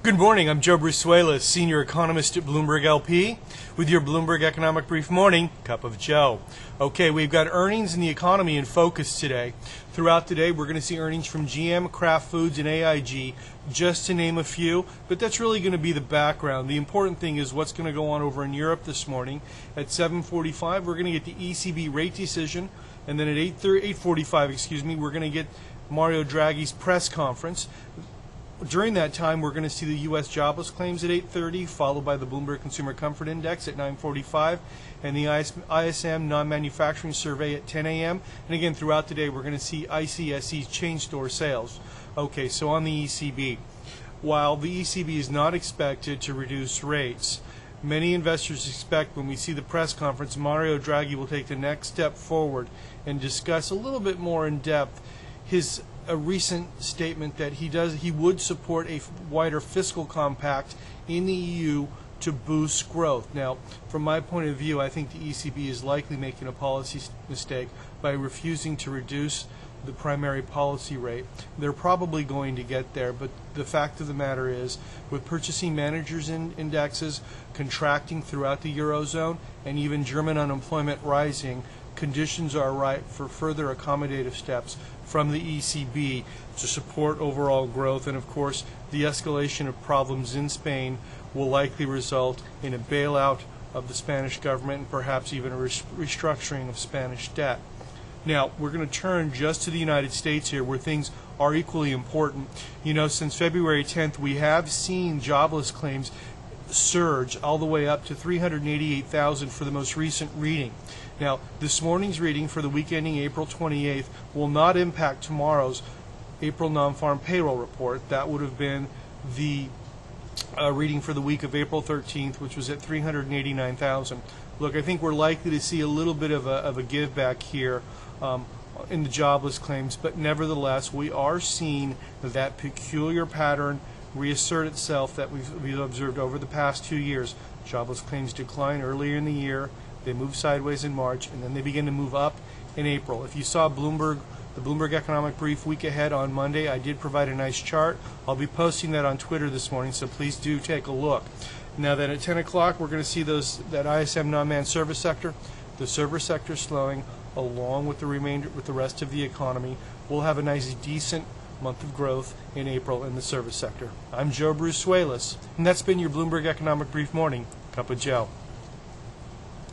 Good morning, I'm Joe Brusuela, Senior Economist at Bloomberg LP, with your Bloomberg Economic Brief Morning Cup of Joe. Okay, we've got earnings in the economy in focus today. Throughout the day, we're going to see earnings from GM, Kraft Foods, and AIG, just to name a few, but that's really going to be the background. The important thing is what's going to go on over in Europe this morning. At 7:45, we're going to get the ECB rate decision, and then at 8:45, we're going to get Mario Draghi's press conference. During that time, we're going to see the U.S. jobless claims at 8:30, followed by the Bloomberg Consumer Comfort Index at 9:45, and the ISM non-manufacturing survey at 10 a.m. And again, throughout the day, we're going to see ICSE's chain store sales. Okay, so on the ECB. While the ECB is not expected to reduce rates, many investors expect when we see the press conference, Mario Draghi will take the next step forward and discuss a little bit more in depth a recent statement that he would support a wider fiscal compact in the EU to boost growth. Now, from my point of view, I think the ECB is likely making a policy mistake by refusing to reduce the primary policy rate. They're probably going to get there, but the fact of the matter is, with purchasing managers indexes contracting throughout the Eurozone and even German unemployment rising, conditions are ripe for further accommodative steps from the ECB to support overall growth, and of course the escalation of problems in Spain will likely result in a bailout of the Spanish government and perhaps even a restructuring of Spanish debt. Now, we're going to turn just to the United States here, where things are equally important. You know, since February 10th, we have seen jobless claims surge all the way up to 388,000 for the most recent reading. Now, this morning's reading for the week ending April 28th will not impact tomorrow's April non-farm payroll report. That would have been the reading for the week of April 13th, which was at 389,000. Look, I think we're likely to see a little bit of a give back here in the jobless claims, but nevertheless, we are seeing that peculiar pattern reassert itself that we've observed over the past 2 years. Jobless claims decline earlier in the year, they move sideways in March, and then they begin to move up in April. If you saw the Bloomberg Economic Brief week ahead on Monday, I did provide a nice chart. I'll be posting that on Twitter this morning, so please do take a look. Now then, at 10 o'clock, we're going to see that ISM non-man service sector. The service sector slowing along with the rest of the economy. We'll have a nice, decent month of growth in April in the service sector. I'm Joe Brusuelas, and that's been your Bloomberg Economic Brief Morning Cup of Joe.